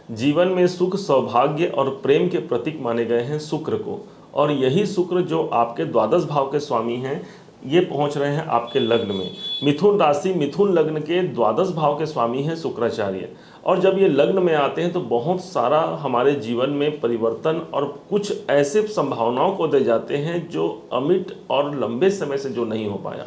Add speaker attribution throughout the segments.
Speaker 1: जीवन में सुख, सौभाग्य और प्रेम के प्रतीक माने गए हैं शुक्र को। और यही शुक्र जो आपके द्वादश भाव के स्वामी हैं, ये पहुंच रहे हैं आपके लग्न में। मिथुन राशि, मिथुन लग्न के द्वादश भाव के स्वामी हैं शुक्राचार्य। और जब ये लग्न में आते हैं तो बहुत सारा हमारे जीवन में परिवर्तन और कुछ ऐसे संभावनाओं को दे जाते हैं जो अमिट और लंबे समय से जो नहीं हो पाया।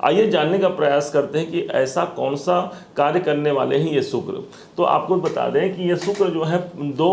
Speaker 1: आइए जानने का प्रयास करते हैं कि ऐसा कौन सा कार्य करने वाले हैं ये शुक्र। तो आपको बता दें कि ये शुक्र जो है 2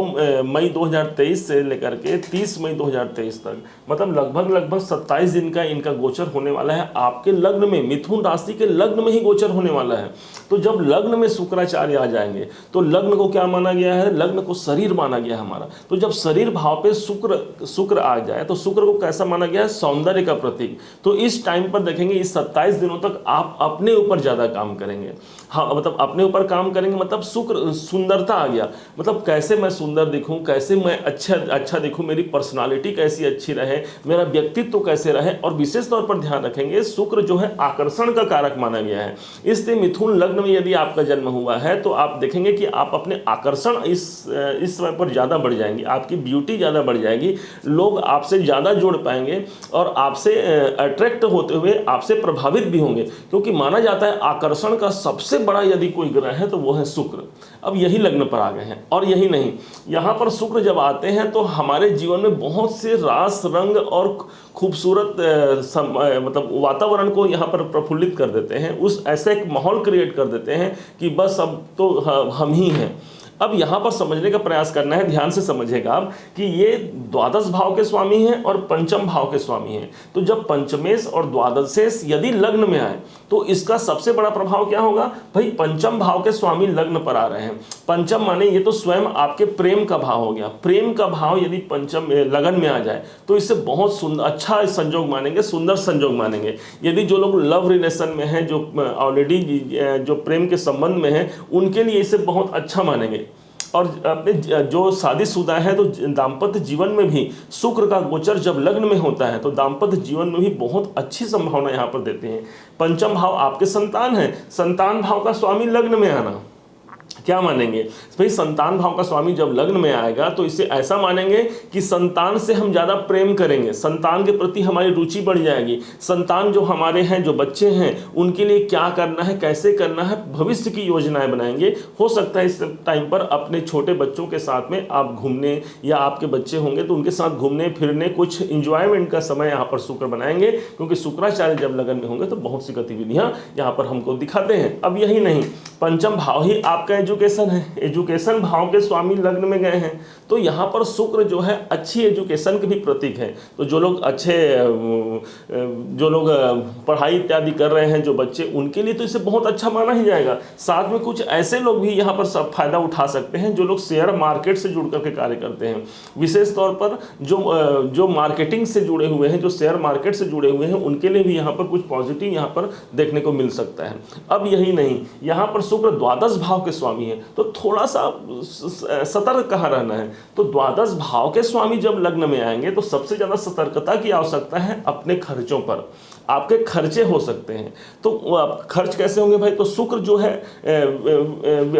Speaker 1: मई 2023 से लेकर के 30 मई 2023 तक, मतलब लगभग 27 दिन का इनका गोचर होने वाला है आपके लग्न में। मिथुन राशि के लग्न में ही गोचर होने वाला है। तो जब लग्न में शुक्राचार्य आ जाएंगे तो लग्न को क्या माना गया है? लग्न को शरीर माना गया हमारा। तो जब शरीर भाव पे शुक्र आ जाए तो शुक्र को कैसा माना गया है? सौंदर्य का प्रतीक। तो इस टाइम पर देखेंगे, इस 27 दिनों तक आप अपने ऊपर ज़्यादा काम करेंगे। हाँ, मतलब अपने ऊपर काम करेंगे, मतलब शुक्र, सुंदरता आ गया, मतलब कैसे मैं सुंदर दिखूं, कैसे मैं अच्छा दिखूं, मेरी पर्सनालिटी कैसी अच्छी रहे, मेरा व्यक्तित्व कैसे रहे। और विशेष तौर पर ध्यान रखेंगे, शुक्र जो है आकर्षण का कारक माना गया है। इसलिए मिथुन लग्न में यदि आपका जन्म हुआ है तो आप देखेंगे कि आप अपने आकर्षण इस समय पर ज़्यादा बढ़ जाएंगे, आपकी ब्यूटी ज़्यादा बढ़ जाएगी, लोग आपसे ज़्यादा जुड़ पाएंगे और आपसे अट्रैक्ट होते हुए आपसे प्रभावित भी होंगे। क्योंकि माना जाता है आकर्षण का सबसे बड़ा यदि कोई ग्रह है तो वो है शुक्र। अब यही लग्न पर आ गए हैं। और यही नहीं, यहाँ पर शुक्र जब आते हैं तो हमारे जीवन में बहुत से रास, रंग और खूबसूरत मतलब वातावरण को यहाँ पर प्रफुल्लित कर देते हैं। उस ऐसे एक माहौल क्रिएट कर देते हैं कि बस अब तो हम ही हैं। अब यहाँ पर समझने का प्रयास करना है, ध्यान से समझिएगा आप कि ये द्वादश भाव के स्वामी हैं और पंचम भाव के स्वामी हैं। तो जब पंचमेश और द्वादशेश यदि लग्न में आए तो इसका सबसे बड़ा प्रभाव क्या होगा? भाई पंचम भाव के स्वामी लग्न पर आ रहे हैं। पंचम माने ये तो स्वयं आपके प्रेम का भाव हो गया। प्रेम का भाव यदि पंचम लगन में आ जाए तो इससे बहुत सुंदर, अच्छा संजोग मानेंगे, सुंदर संजोग मानेंगे। यदि जो लोग लव रिलेशन में हैं, जो ऑलरेडी जो प्रेम के संबंध में हैं, उनके लिए इसे बहुत अच्छा मानेंगे। और अपने जो शादीशुदा है तो दाम्पत्य जीवन में भी शुक्र का गोचर जब लग्न में होता है तो दाम्पत्य जीवन में भी बहुत अच्छी संभावना यहाँ पर देते हैं। पंचम भाव आपके संतान है, संतान भाव का स्वामी लग्न में आना क्या मानेंगे भाई? संतान भाव का स्वामी जब लग्न में आएगा तो इसे ऐसा मानेंगे कि संतान से हम ज़्यादा प्रेम करेंगे, संतान के प्रति हमारी रुचि बढ़ जाएगी। संतान जो हमारे हैं, जो बच्चे हैं, उनके लिए क्या करना है, कैसे करना है, भविष्य की योजनाएं बनाएंगे। हो सकता है इस टाइम पर अपने छोटे बच्चों के साथ में आप घूमने, या आपके बच्चे होंगे तो उनके साथ घूमने फिरने, कुछ इंजॉयमेंट का समय यहाँ पर शुक्र बनाएंगे। क्योंकि शुक्राचार्य जब लगन में होंगे तो बहुत सी गतिविधियाँ यहाँ पर हमको दिखाते हैं। अब यही नहीं, पंचम भाव ही आपका एजुकेशन है, एजुकेशन भाव के स्वामी लग्न में गए हैं तो यहाँ पर शुक्र जो है अच्छी एजुकेशन के भी प्रतीक है। तो जो लोग पढ़ाई इत्यादि कर रहे हैं, जो बच्चे, उनके लिए तो इसे बहुत अच्छा माना ही जाएगा। साथ में कुछ ऐसे लोग भी यहाँ पर सब फायदा उठा सकते हैं जो लोग शेयर मार्केट से जुड़ करके कार्य करते हैं। विशेष तौर पर जो मार्केटिंग से जुड़े हुए हैं, जो शेयर मार्केट से जुड़े हुए हैं, उनके लिए भी यहाँ पर कुछ पॉजिटिव यहाँ पर देखने को मिल सकता है। अब यही नहीं, यहाँ पर शुक्र द्वादश भाव के स्वामी है तो थोड़ा सा सतर्क कहाँ रहना है। तो द्वादश भाव के स्वामी जब लग्न में आएंगे तो सबसे ज़्यादा सतर्कता की आवश्यकता है अपने खर्चों पर। आपके खर्चे हो सकते हैं तो खर्च कैसे होंगे भाई? तो शुक्र जो है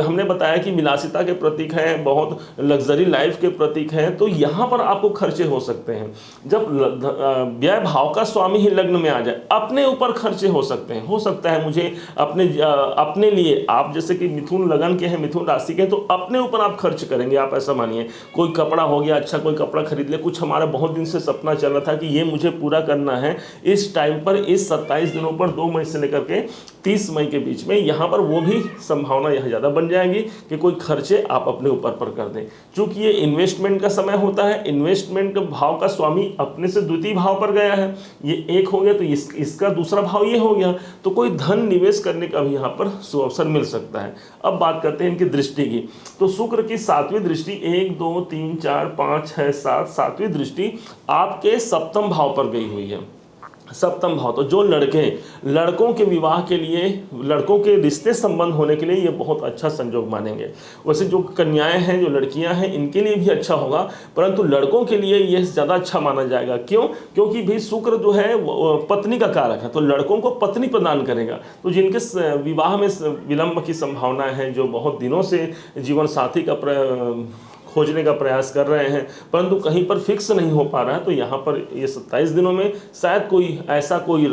Speaker 1: हमने बताया कि विलासिता के प्रतीक हैं, बहुत लग्जरी लाइफ के प्रतीक हैं। तो यहाँ पर आपको खर्चे हो सकते हैं। जब व्यय भाव का स्वामी ही लग्न में आ जाए, अपने ऊपर खर्चे हो सकते हैं। हो सकता है मुझे अपने लिए, आप जैसे कि मिथुन लगन के हैं, मिथुन राशि के हैं, तो अपने ऊपर आप खर्च करेंगे। आप ऐसा मानिए, कोई कपड़ा हो गया, अच्छा कोई कपड़ा खरीद ले, कुछ हमारा बहुत दिन से सपना चल रहा था कि ये मुझे पूरा करना है। इस टाइम पर, इस 27 दिनों पर, 2 मई से लेकर के 30 मई के बीच में, यहाँ पर वो भी संभावना यहाँ ज़्यादा बन जाएगी कि कोई खर्चे आप अपने ऊपर पर कर दें। क्योंकि ये इन्वेस्टमेंट का समय होता है, इन्वेस्टमेंट भाव का स्वामी अपने से द्वितीय भाव पर गया है, ये एक हो गया तो इसका दूसरा भाव ये हो गया, तो कोई धन निवेश करने का भी यहाँ पर सुअवसर मिल सकता है। अब बात करते हैं इनकी दृष्टि की। तो शुक्र की 7वीं दृष्टि, 1 2 3 4 5 6 7, 7वीं दृष्टि आपके सप्तम भाव पर गई हुई है। सप्तम भाव, तो जो लड़कों के विवाह के लिए, लड़कों के रिश्ते संबंध होने के लिए ये बहुत अच्छा संजोग मानेंगे। वैसे जो कन्याएं हैं, जो लड़कियां हैं, इनके लिए भी अच्छा होगा, परंतु लड़कों के लिए ये ज़्यादा अच्छा माना जाएगा। क्यों? क्योंकि भी शुक्र जो है वो पत्नी का कारक है, तो लड़कों को पत्नी प्रदान करेगा। तो जिनके विवाह में विलंब की संभावना है, जो बहुत दिनों से जीवन साथी का खोजने का प्रयास कर रहे हैं परंतु कहीं पर फिक्स नहीं हो पा रहा है, तो यहाँ पर ये 27 दिनों में शायद कोई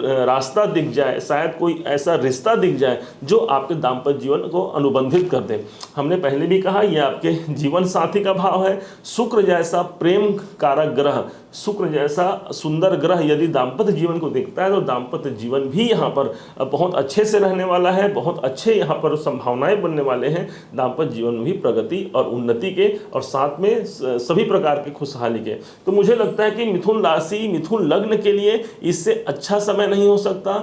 Speaker 1: रास्ता दिख जाए, शायद कोई ऐसा रिश्ता दिख जाए जो आपके दाम्पत्य जीवन को अनुबंधित कर दे। हमने पहले भी कहा, यह आपके जीवन साथी का भाव है। शुक्र जैसा प्रेम कारक ग्रह, शुक्र जैसा सुंदर ग्रह यदि दाम्पत्य जीवन को देखता है तो दाम्पत्य जीवन भी यहाँ पर बहुत अच्छे से रहने वाला है, बहुत अच्छे यहाँ पर संभावनाएं बनने वाले हैं। दाम्पत्य जीवन में भी प्रगति और उन्नति के, और साथ में सभी प्रकार की खुशहाली के। तो मुझे लगता है कि मिथुन राशि, मिथुन लग्न के लिए इससे अच्छा समय नहीं हो सकता।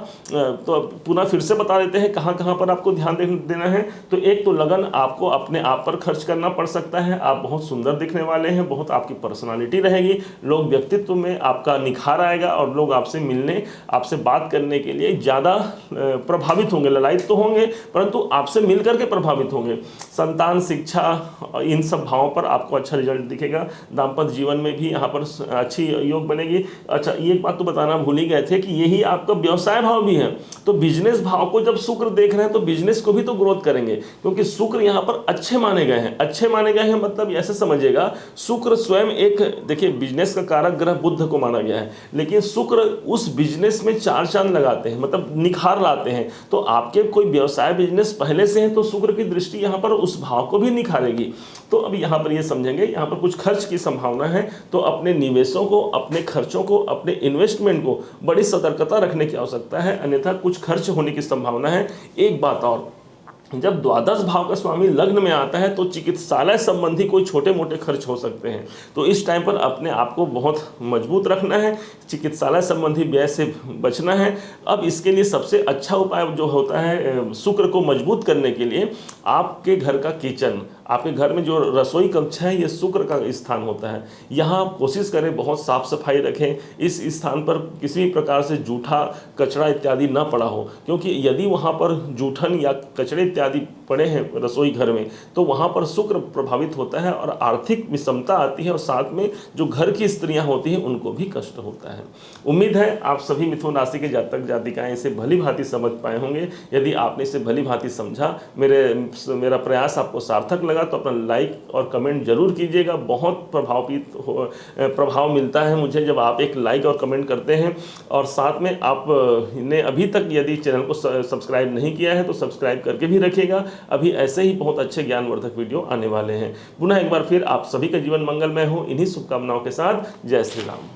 Speaker 1: तो पुनः फिर से बता देते हैं कहाँ कहाँ पर आपको ध्यान देना है। तो एक तो लगन आपको अपने आप पर खर्च करना पड़ सकता है। आप बहुत सुंदर दिखने वाले हैं, बहुत आपकी पर्सनालिटी रहेगी, लोग व्यक्तित्व में आपका निखार आएगा और लोग आपसे मिलने, आपसे बात करने के लिए ज़्यादा प्रभावित होंगे। ललायित तो होंगे परंतु आपसे मिलकर के प्रभावित होंगे। संतान, शिक्षा, इन सब भावों पर आपको अच्छा रिजल्ट दिखेगा। दाम्पत्य जीवन में भी यहाँ पर अच्छी योग बनेगी। अच्छा, ये एक बात तो बताना भूल ही गए थे कि यही आपका व्यवसाय भाव भी है। तो बिजनेस भाव को जब शुक्र देख रहे हैं तो बिजनेस को भी तो ग्रोथ करेंगे, क्योंकि शुक्र यहाँ पर अच्छे माने गए हैं। अच्छे माने गए हैं मतलब ऐसे समझिएगा, शुक्र स्वयं एक, देखिए बिजनेस का कारक ग्रह बुध को माना गया है, लेकिन शुक्र उस बिजनेस में चार चांद लगाते हैं, मतलब निखार लाते हैं। तो आपके कोई व्यवसाय बिजनेस पहले से है तो शुक्र की दृष्टि यहाँ पर उस भाव को भी निखारेगी। तो अब यहाँ पर ये समझेंगे, यहाँ पर कुछ खर्च की संभावना है, तो अपने निवेशों को, अपने खर्चों को, अपने इन्वेस्टमेंट को बड़ी सतर्कता रखने की आवश्यकता है, अन्यथा कुछ खर्च होने की संभावना है। एक बात और, जब द्वादश भाव का स्वामी लग्न में आता है तो चिकित्सालय संबंधी कोई छोटे मोटे खर्च हो सकते हैं। तो इस टाइम पर अपने आप को बहुत मजबूत रखना है, चिकित्सालय संबंधी व्यय से बचना है। अब इसके लिए सबसे अच्छा उपाय जो होता है शुक्र को मजबूत करने के लिए, आपके घर का किचन, आपके घर में जो रसोई कक्ष है, ये शुक्र का स्थान होता है। यहाँ आप कोशिश करें बहुत साफ सफाई रखें, इस स्थान पर किसी भी प्रकार से जूठा कचरा इत्यादि ना पड़ा हो, क्योंकि यदि वहाँ पर जूठन या कचरे इत्यादि पड़े हैं रसोई घर में तो वहाँ पर शुक्र प्रभावित होता है और आर्थिक विषमता आती है, और साथ में जो घर की स्त्रियाँ होती हैं उनको भी कष्ट होता है। उम्मीद है आप सभी मिथुन राशि के जातक जातिकाएं इसे भली भांति समझ पाए होंगे। यदि आपने इसे भली भांति समझा, मेरा प्रयास आपको सार्थक लगा तो अपना लाइक और कमेंट जरूर कीजिएगा। बहुत प्रभाव मिलता है मुझे जब आप एक लाइक और कमेंट करते हैं, और साथ में आपने अभी तक यदि चैनल को सब्सक्राइब नहीं किया है तो सब्सक्राइब करके भी रखिएगा। अभी ऐसे ही बहुत अच्छे ज्ञानवर्धक वीडियो आने वाले हैं। पुनः एक बार फिर आप सभी का जीवन मंगलमय हो, इन्हीं शुभकामनाओं के साथ। जय श्री राम।